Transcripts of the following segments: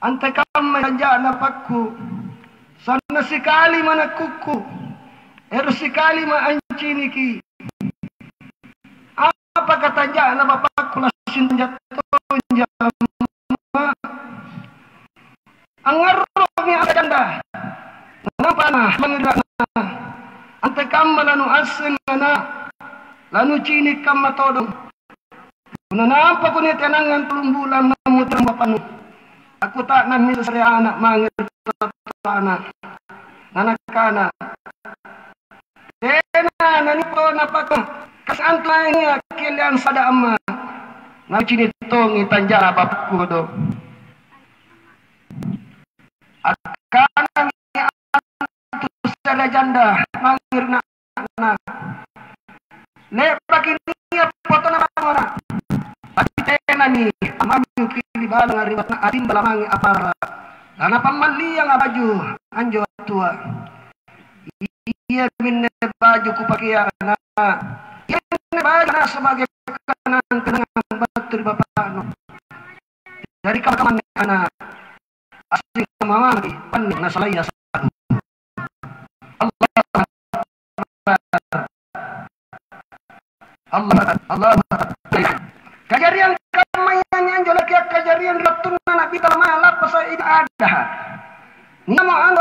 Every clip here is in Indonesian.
Ante kamma janjana pakku. Sana sikali mana kuku. Sikali ma anciniki. Apa kata jana bapakku lasin jatuh jama. Angarromi aganda. Kenapa nah mengirana. Ante kamma lanu asin na. Lanu cinik kamma todong. Nampa ko ni tenangan 3 bulan namutan bapanu. Aku tak namis saya anak mangir anak. Anak-anak. Tena nani po napaka kasantla niya kilian sada amma. Nacinitong itanjara bapku do. Akana ni antu sada janda mangir na. Lepak ini foto na orang. Tena ni amami kili balang aribat na ating balamangi apara. Karena pamali yang baju anjo tua. Iya minne baju ku pakai anak. Iya minne baju sebagai kenangan batur bapak no. Dari kawan anak asing mama lagi panik nasalaya satu. Allah kajarian kamayan anjo laki kajarian ratun nabi talma pasa id ada. Namo ando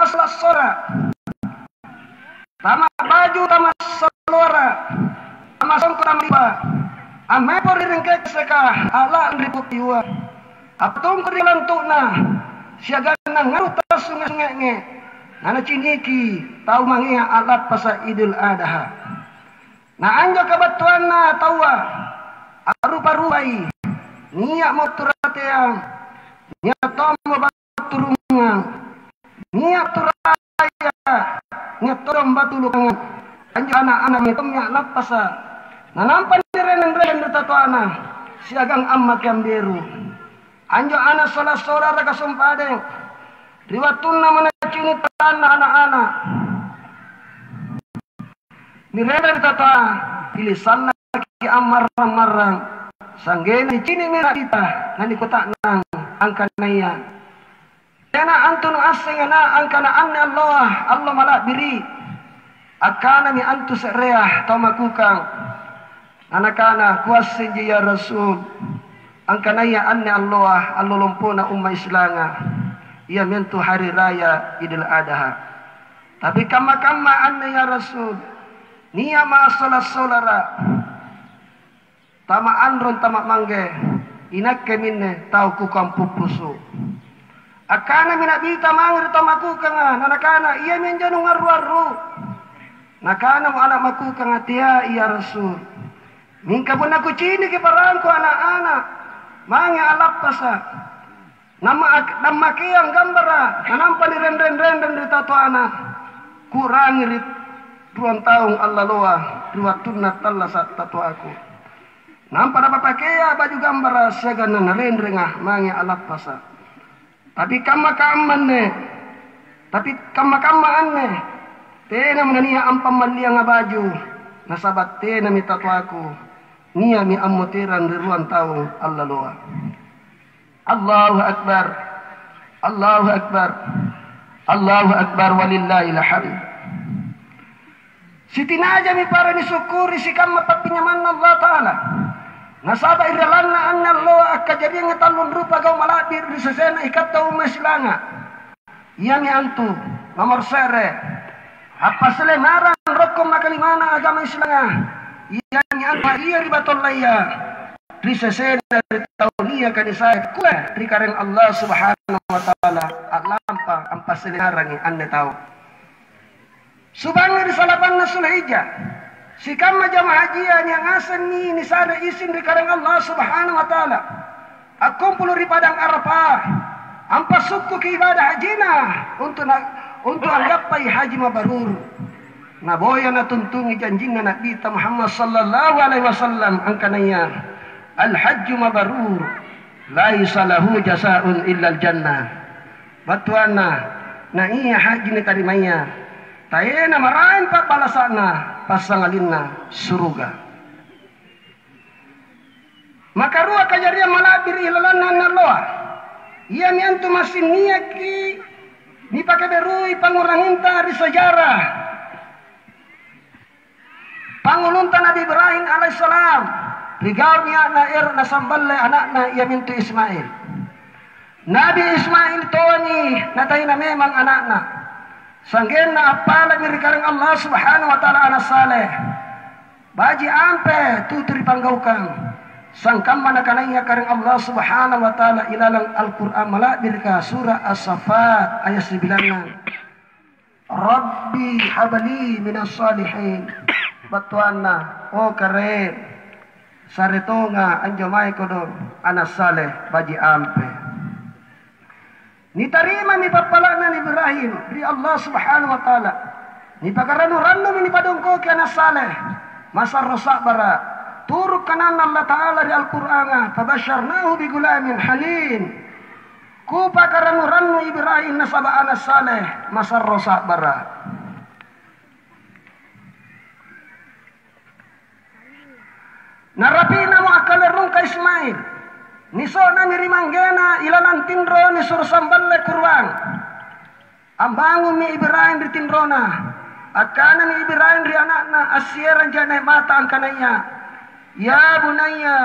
asla sora. Tama baju tama selora. Tama songko tama riba. Ame pori ringkek seka ala ribuk iwa. Aptung kuri lantuna. Siaga nang ngaruta sungai-sungai. Nana ciniki tau mangia alat pasa idul adha. Na anjo kabatuan na tawa. Arupa-rupai. Niak mau turateang. Niak tomo baturungang. Niak turaya. Niak torong batu lukangan. Anjo anak-anak itu niak lapasa. Nanampan direnen-renen tatuana. Siagang amak yang biru. Anjo anak saudara kasumpadeng. Riwatuna menacuni tanah anak-anak. Nirenen tata. Pilisan lagi amarang-marang. Sanggeni cini merah kita. Nani kotak nang. Angkanaya. Kena antun asing na angkana anna Allah. Allah malak diri. Akana mi antu sereah. Tau makukang. Anak-anak kuasin ya Rasul. Angkanaya anna Allah. Allah lumpuna umma islanga. Ia mentu hari raya Idul Adha. Tapi kama-kama anna ya Rasul. Nia masalah solara. Tama andron tama mangge. Inak keminne tau kukang pupusu. Akana minabita mangir tama kukang. Nanakana iya menjanu ngaru-aru. Nakana mo anak makukang atia iya Rasul. Mingka pun aku cini ke parangku anak-anak. Mange alap pasa. Nama kiyang gambara. Nanampa ni ren-ren-ren di tato anak. Kurangi rit 2 tahun Allah loa. 2 tunat Allah saat tato aku. Nampak apa pakai baju gambar segana ren-rengah. Mange alap pasa. Tapi kama-kaman ne. Tapi kama-kamaan ne. Tena menania ampam malia nga baju. Nasabat tena mi tato aku. Nia mi amotiran di 2 tahun Allah loa. Allahu Akbar. Allahu Akbar. Allahu Akbar walillahil hamd. Siti naja mi para ni syukuri si kama papinyaman Allah Ta'ala. Nasaba iralanna anna Allah akajadian ngetalun rupa kau malabir di sesena ikat tau masilanga. Iya mi antu nomor sere. Apa selemaran rokom makalimana agama Islanga. Iya mi antu iya ribaton laya. Di sesena dari taulia kadisaya kue di kareng Allah Subhanahu wa Ta'ala. Lampa ampas selemaran anda tahu. Subangnya di salapan nasul hijjah. Si kama jamaah hajian yang asan ni sana isin di karang Allah Subhanahu wa Ta'ala. Aku puluh di padang Arafah. Ampas suku ke ibadah hajina untuk anggapai haji mabarur. Naboya na tuntungi janjingan Nabi Muhammad sallallahu alaihi wasallam angkanaya. Al-hajju mabarur laisa lahu jasaun illa al-jannah. Batuana na iya haji ni tarimaya. Tayena marahin pa balasana pasangalinna suruga. Maka ruwa kajarian malabir ilalanna naloa. Ia miantu masih niaki ni pakai berui panguranginta di sejarah. Pangulunta Nabi Ibrahim alaihissalam. Rigau ni anak na samballe anakna ia mintu Ismail. Nabi Ismail toni natai na memang anakna. Sanggen na apala mirikarang Allah subhanahu wa ta'ala anak saleh. Baji ampe tuturi panggaukan. Sangkam mana kanaya karang Allah subhanahu wa ta'ala ilalang Al-Quran malak birka surah As-Safat ayat 9. Rabbi habali minas salihin. Batuanna oh keren. Saretonga anjomai kodo anak saleh baji ampe. Ni tarima ni papalana ni Ibrahim dari Allah subhanahu wa ta'ala. Ni pakaranu-ranu ni padongko ke anak saleh. Masa rosak bara. Turuk kanan Allah ta'ala di Al-Qur'an. Fabasyarnahu bi gulamin halim. Ku pakaranu-ranu Ibrahim nasaba anak saleh. Masa rosak bara. Narapina mo akalerong ka Ismail. Niso na mirimanggena ilalang tindro ni sursamballe kurwang. Ambangun mi Ibrahim di tindrona. Akana mi Ibrahim di anakna asyeran jane mata ang kanaya. Ya bunaya,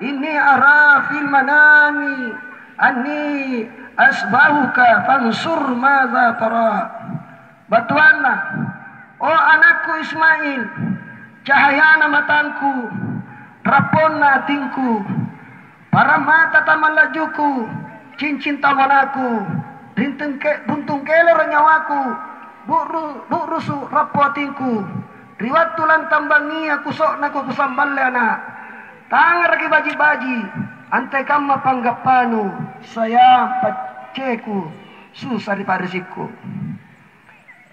inni ara fil manami anni asbahuka fansur madza tara. Batuanna, o anakku Ismail, cahayana matanku, raponna tingku, para mata tamalajuku, cincin tamanaku, buntung kelor nyawaku, burusu rapotinku, riwat tulan tambangi aku sok naku kusamballe anak, tangar ki baji-baji, ante kamma panggapanu, saya paceku, susah di parisiku.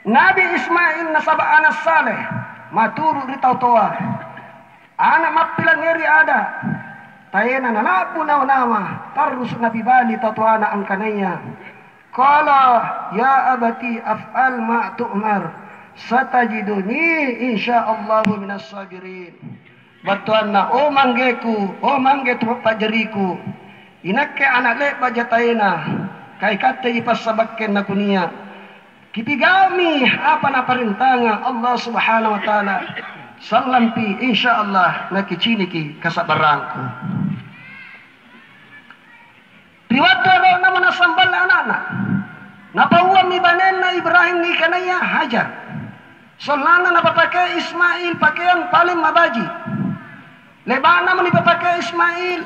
Nabi Ismail nasaba anak saleh, maturu di tautoa, anak mapilang ngeri ada. Tayena nanapu nama tarus Nabi Bali tatuana angkanaya. Qala ya abati af'al ma tu'mar satajiduni insyaallahu minas sabirin. Batuanna o manggeku, o mangge tu pajeriku. Inakke anak le pajatayena kai katte ipasabakken na kunia. Kipigami apa na parintanga Allah subhanahu wa ta'ala. Salampi insyaallah nakiciniki kasabarangku. Riwayat na manasambal anak-anak. Napauwa mi banen na Ibrahim ni kanaya Hajar. Solana napapakai Ismail pakaian paling mabaji. Lebana mo nipapakai Ismail.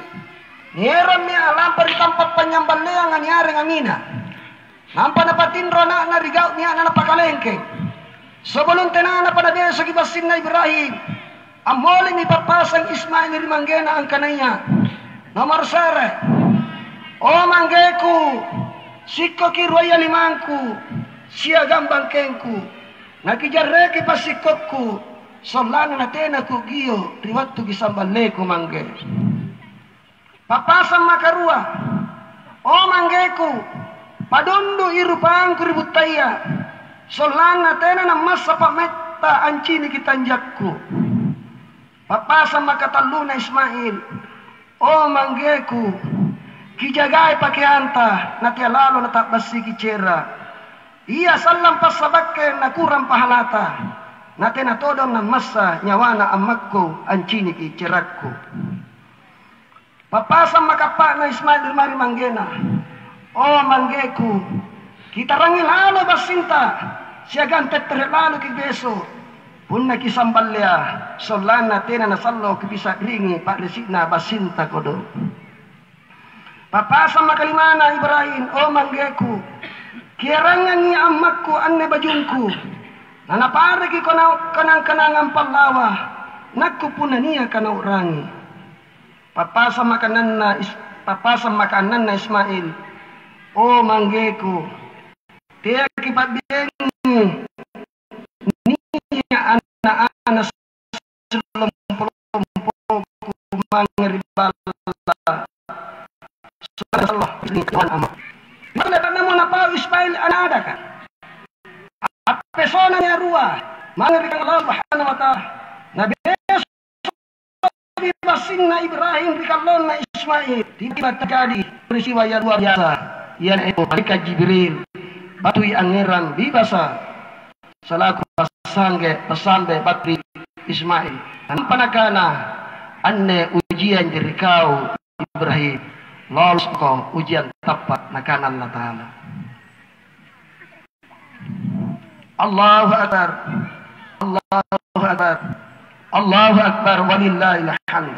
Nieram ni alam pari tempat penyambalea nganyari ngamina. Nampa napatindro na rigaw niya na napakalengke. Sebelum tenana pada dia segi basin na Ibrahim. Amoli mi papasang Ismail ni manggena ang kanaya. Nomor sere. O manggeku, sikko kirwaya limangku, siya gambang kengku, nakijarreki pasikokku, solana natena ku giyo, riwattu gisambaleku mangge. Papasang makarua, o manggeku, padundu irupangku ributaya, solana natena na masa pametta ancini kitanjakku. Papasang makataluna Ismail, o manggeku, kijagai pakaianta natia lalo natak basi kicera. Ia salam pasabakke na kurang pahalata. Nate na todong na masa nyawana amakko ancini kicerakku. Papasang makapa na Ismail mari manggena. O manggeku, kita rangi lalo basinta. Siagan tetere lalo kibeso. Punna kisambalya. Solan natena na sallo kibisa ringi pak resikna basinta kodo. Papasa makalimana Ibrahim, o manggeku, kirangan ni amakku anne bajungku, nanapare ki kanang-kanangan palawa, nakku punania kana urangi. Papasa makanan na Ismail, o manggeku, tiya kipabiengi, niya anak-anak selompo-lompo kumangeribala. Allah Tuhan amat. Mana tak nama napa Ismail anak ada kan? Apa sonanya ruah? Mana dengan Allah Subhanahu wa taala? Nabi basinna Ibrahim bikalon na Ismail tiba terjadi peristiwa yang luar biasa, yaitu malaikat Jibril batui angeran bibasa selaku pasambe batri Ismail dan panakana anne ujian dari kau Ibrahim lolos kau ujian tepat nakana Allah Ta'ala. Allahu Akbar, Allahu Akbar, Allahu Akbar, walillahil hamd.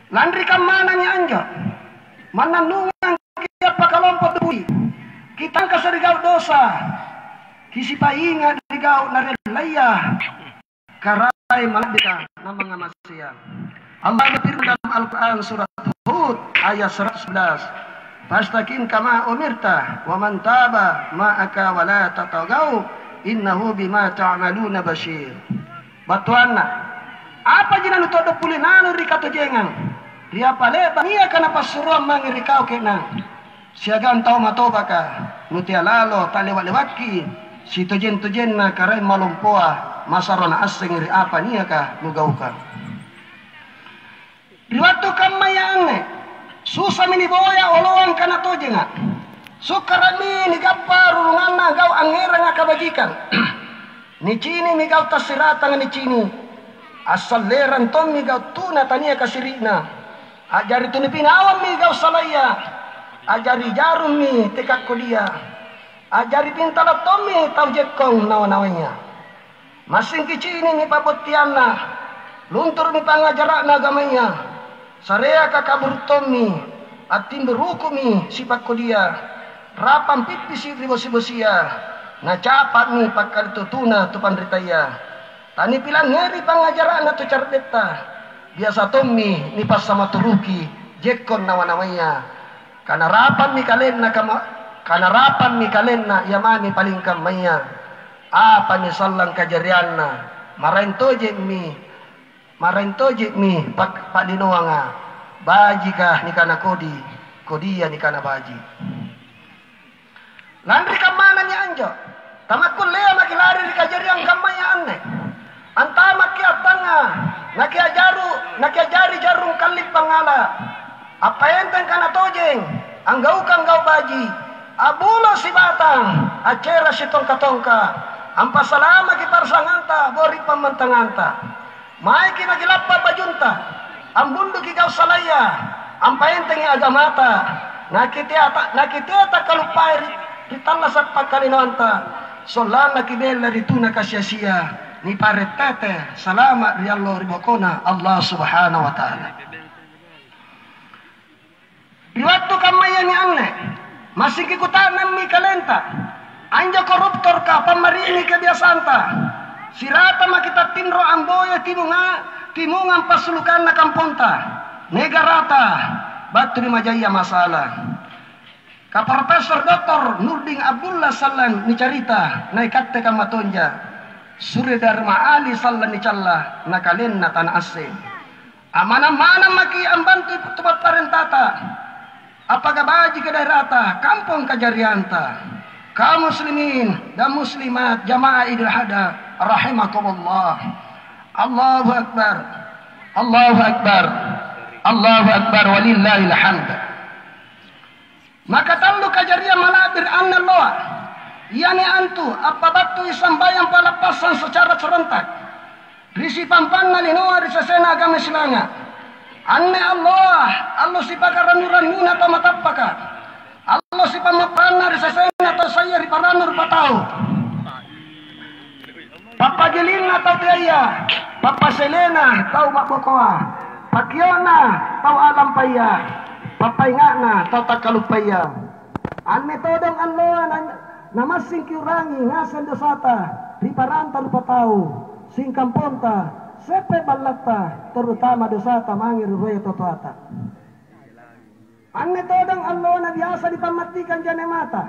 Landri kamana ni anja mananungan kita pakalompot bui kita kasarigau dosa kisipainga digau narelaya karai malabika na mga masya. Allah berfirman dalam Al-Quran surat Hud ayat 111, fastaqim kama umirta wa man taba ma'aka wa la tatagaw innahu bima ta'maluna bashir. Batuana apa jina nutodo pulinano rikato jengan ria pale bania kana pasuruan mangirikau kenang siagan tau matobaka nutia lalo talewat-lewatki si tujen na karai malumpoa masarona asing ri apa nia ka nugauka riwatu kamayane susah miniboya oloan kana tojenga sukarami ni gaparu ngana gau angera nga kabajikan ni cini mi gau tasirata ni cini asal leran tom mi gau tuna tania kasirina ajari tuni pinawam mi gau salaya ajari jarum mi tekak kodia ajari pintala tomi tau jekong nawa-nawanya masing kicini mi pabotiana luntur mi pangajarak nagamanya sarea kakabur tomi atim berukumi sipak kodia rapam pipisi ribosi-bosia na capat mi pakar tutuna tu pandritaya tani pilang ngeri pangajarak na tu carbeta biasa tomi ni pas sama turuki jekon nawa-nawanya kana rapan mi kalen na kanarapan mi kalenna yamani paling kamaya apa ni sallang kajarianna marentoje mi pak dinoanga baji kah ni kana kodia ni kana baji landri kamana ni anjo tamakul lea makilari di kajarian kamaya anne antama ki atanga nakiajari jarum kalip pangala apa enten kana tojeng anggau baji abulo si batang acera si tongka-tongka ampa salama ki parsanganta bori pamantanganta mai ki nagilappa bajunta ambundu ki gau salaya ampa enteng agamata nakitiata kalupai ritalasat pakalinanta solana ki bella rituna kasya-sia ni paretete salama riallo ribokona Allah subhanahu wa ta'ala riwatu kamaya ni anne masih kikutanan mi kalenta anja koruptor ka pamarini kebiasanta sirata makita tinro amboya timungan pasulukan na kamponta negarata batu ni majaya masalah ka Profesor Dr. Nurdin Abdullah sallan ni carita na ikatte ka matonja Suri Dharma Ali sallan ni calla na kalen na tanah asing amana-mana maki ambantu tupat parentata apakah baji ke daerata kampung kajarianta kaum muslimin dan muslimat jamaah Idul Adha rahimakumullah Allahu Akbar Allahu Akbar Allahu Akbar walillahil hamd maka talu kajarian malabir anna loa yani antu apa batu isambayang palapasan secara serentak risi pampanna linoa risasena agama silanga anne Allah si pakarannuran nuna tamatapaka Allah si pamapana risasena to saya riparanur patau Papa Gelina tau tiaya Papa Selena tau makokoa Pakiona tau alam paya Papa ingana tau takalupaya anne todong Allah namasing kiurangi ngasan dosata riparantan patau singkam ponta sepe balata terutama dosata mangir roya totoata anne todang Allah na biasa dipamatikan jane mata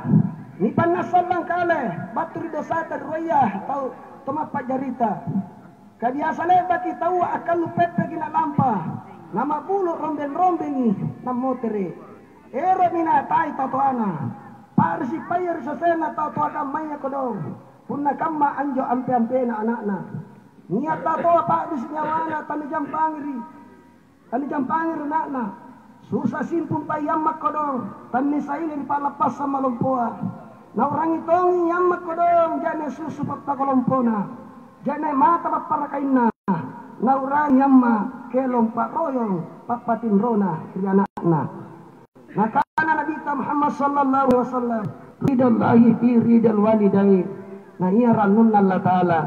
ni panasalang kale baturi dosata roya tau tumapak jarita kabiasa leba kita akal lupepe gina lampa nama bulu romben-romben na motere ero mina tai totoana parsi payar sasena totoaka maya kodong punna kamma anjo ampe-ampe na anakna niat tato pak di senyawana tani jam pangiri nakna susah simpun pa yammak kodong tanni saile di palapas sama lompoa na orang itongi yammak kodong jane susu papakolompona jane mata paparakainna na orang yamma kelom pak royong papatin rona di anakna na kana Nabi Muhammad sallallahu alaihi wasallam ridallahi fi ridal walidain na iya ranunna Allah taala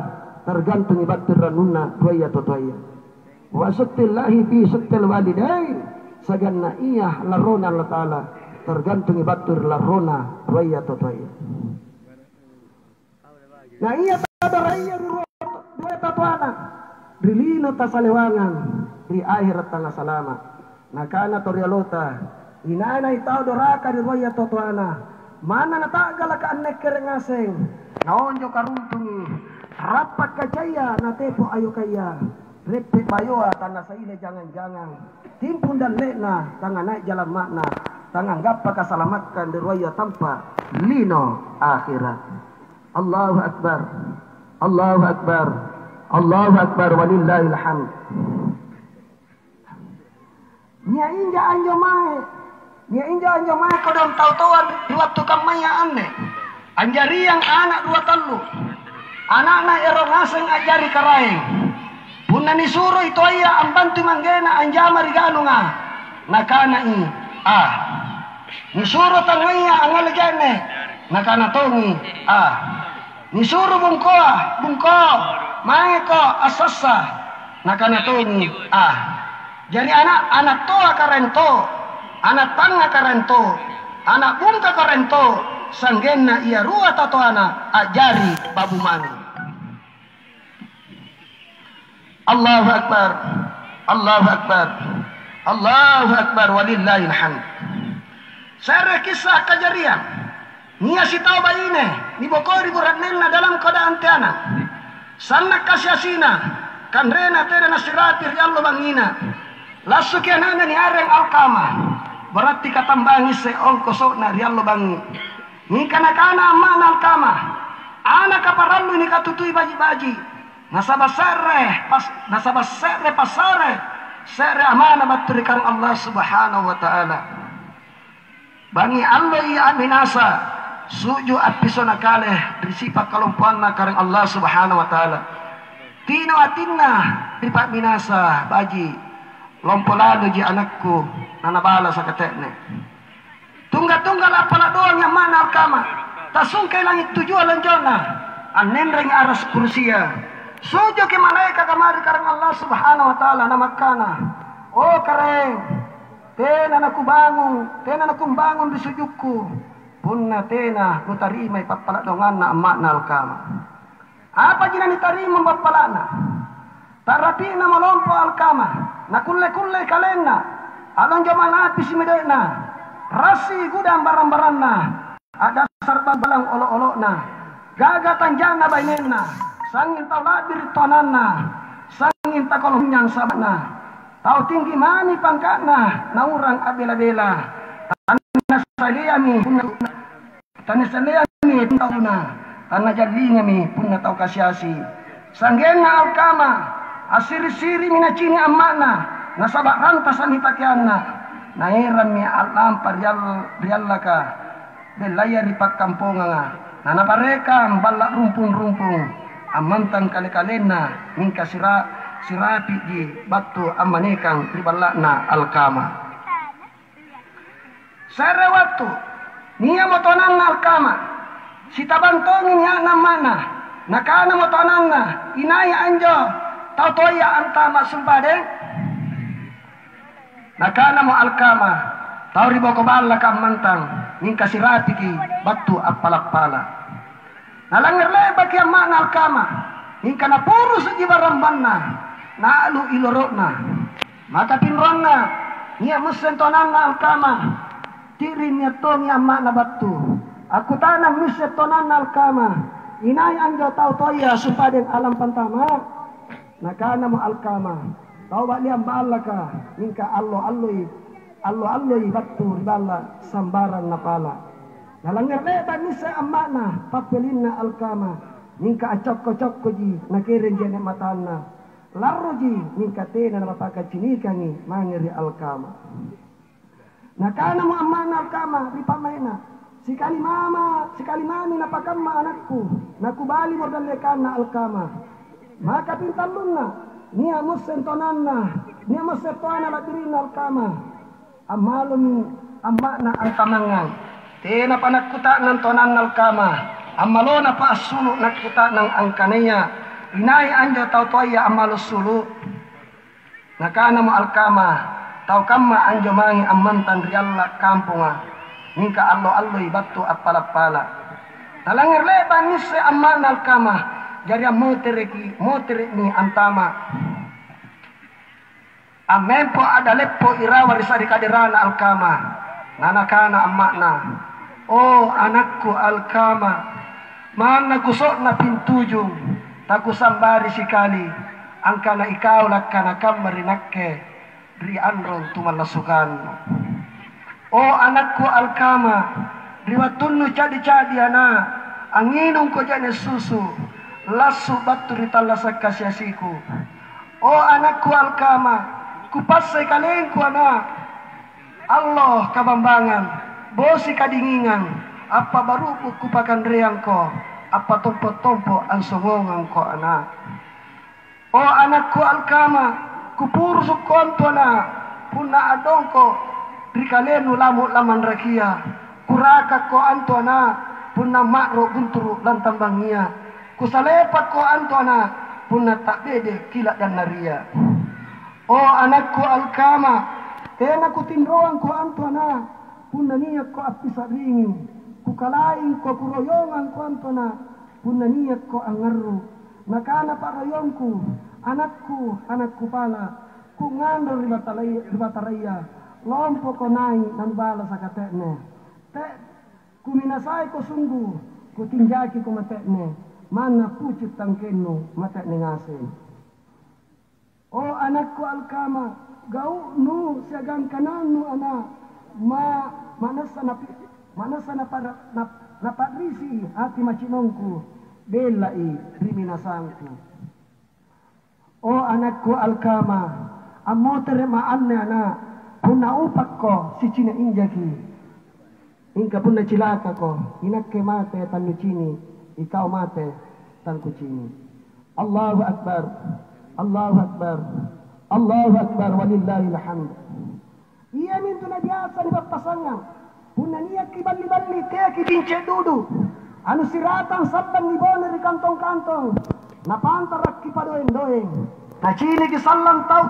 tergantung ibatir ranunna tuaya tuaya wa sattillahi fi sattil walidain saganna iya larona Allah taala tergantung ibatir larona tuaya tuaya na iya tadaraya dua tatuana rilino tasalewangan di akhirat tanga salama na kana torialota inana itaw doraka di tuaya tuana mana natagala ka anek kerengaseng naonjo karuntungi rapat kajaya na tepo ayo kaya repet bayoa tanah saile jangan-jangan timpun dan lekna tangan naik jalan makna tangan gapa kasalamatkan derwaya tanpa lino akhirat. Allahu Akbar, Allahu Akbar, Allahu Akbar, walillahil hamd. Nia inja anjo mae kodong tau-tauan di waktu kamaya aneh anjari yang anak dua telu anak-anak erong aseng ajari karaeng punna ni suruh itu ayah ambantu manggena anjama rigano nga nakana i ni suruh tangaya angal jane nakana tongi ni suruh bungko maeko asasa nakana tongi jadi anak toa karento anak tangga karento anak bungka karento sanggenna ia rua tatoana ajari babu mani. Allahu Akbar, Allahu Akbar, Allahu Akbar, walillahil hamd. Sare kisah kejarian nia si tau baine ni bokori buratnenna dalam keadaan tiana sanna kasyasina kan rena tere nasirati riallo bangina lasu kianana ni areng alkama berarti katambangi se ongko sokna riallo bangi ni kana-kana amana alkama anak kaparallu ni katutui baji-baji nasabah serre pasare serre amana baturikan Allah subhanahu wa ta'ala bangi Allah iya aminasa suju apisona kale risipa kalompuanna kareng Allah subhanahu wa ta'ala tino atinna ripat minasa baji lompolado ji anakku nanabala sa katekne tunggal-tunggal apalah doang yang mana alkama tasungkai langit tujuan lanjona anenreng aras kursia sujo ke malaika kamari karang Allah subhanahu wa ta'ala namakana oh kareng tena naku bangun di sujudku punna tena nutarima ipapala dongan na amak na alkama apa jina nitarima bapalana tarapi na malompo alkama nakulle-kulle kalenna alon jomana pisi medena rasi gudang barang-barangna ada serba balang olok-olokna gaga tanjana bainena sangin tau ladir tonanna sangin takolong nyang sabana tau tinggi mani pangkatna naurang abela-bela tanah saliami tauna tanah jadlingami punna tau kasyasi sanggena alkama asiri-siri minacini amakna nasabak rantasan hitakianna nairan mi alam pariallaka belaya ripak kamponganga nana pareka balak rumpung-rumpung amantan kali-kalena mingka sirapi di batu amanekang ribalakna alkama sere waktu niya motonan na alkama sitabantongin niya namana nakana motonan na inaya anjo tautoya antama sumpade nakana mo alkama tau ribo ko bala ka mantang ning kasirati ki batu apalak-pala nalanger leba ki amma alkama ning kana puro sa jibarambanna naalu ilorona maka pinronna niya musentonan na alkama tiri niya to niya amma na batu aku tanam musentonan na alkama inay anjo tau toya sumpaden alam pantama nakana mo alkama tau bali ambala ka ningka allo-alloy batu ribala sambaran na pala nalangar leba nisa amana papelin na alkama ningka acok-kocok ji nakirin jene matana larro ji ningka tena na mapaka cinikani mangiri alkama Nakana mo amana alkama ripamaina. Sikali mami napakamma anakku. Nakubali mo dalekana alkama. Maka pintalunna niya mo sentonanna. Niya mo setona ladirina alkama. Amalumi amma na alkamangan. Tena panagkuta ng tonan alkama. Amalo na pa asulo nakita ng angkanaya. Inay anja tau toya amalo sulu. Nakana mo alkama. Tau kamma anja mangi amantan rialla kampunga. Ningka allo-alloy batu at palapala. Talangir leban nise amman alkama. Jari motere ni antama. Amen po adaleppo irawa risari kaderana alkama. Nanakana amakna. Oh anakku alkama. Mana kusok na pintujung. Takusambari sikali. Angka na ikaw lakana kamarinakke. Ri anron tumalasukan. Oh anakku alkama. Riwatunnu cadi-cadi ana. Anginong ko dyan susu. Lasu batu ritalasak kasyasiku. Oh anakku alkama. Kupasay kalengku ana. Allah kabambangan. Bosi kadingingan. Apa baru kupakan riang ko. Apa tompo-tompo ang sungongan ko anak. Oh anakku alkama. Kupurusuk konto na. Puna adong ko. Rikalenu lamu laman rakia. Kuraka ko anto na. Puna makro gunturu lantambang niya. Kusalepat ko anto na. Puna tak bede kilat dan naria. Oh anakku alkama. Kaya kutinroan ko anto na. Puna niya ko apisa ringin. Kukalain ko kuroyongan ko anto na. Puna niya ko angaru. Nakana paroyongku. Anakku pala. Kungandor ribataraya. Lompo ko nai nan bala sa katekne. Kuminasay ko sungguh. Kutinjaki ko matekne. Mana pucit tangkeno matekne ngasin. Oh anakku alkama. Gau nu siagang kananu anak. Manasa na patrisi hati macinongku. Belai riminasangku. Oh anakku alkama. Amo teremaannya anak. Puna upak ko si Cina injaki. Ingka puna cilaka ko. Inakke mate tan cini. Ikaw mate tan kucini. Allahu Akbar. Allahu Akbar. Allahu Akbar walillahil hamd. Iya mintu na biasa ni papasangan. Puna niya kibali-bali kaya kitince dudu. Anu siratan sabang ni bona di kantong-kantong. Napantarak kipadoeng-doeng. Nacini kisalang tau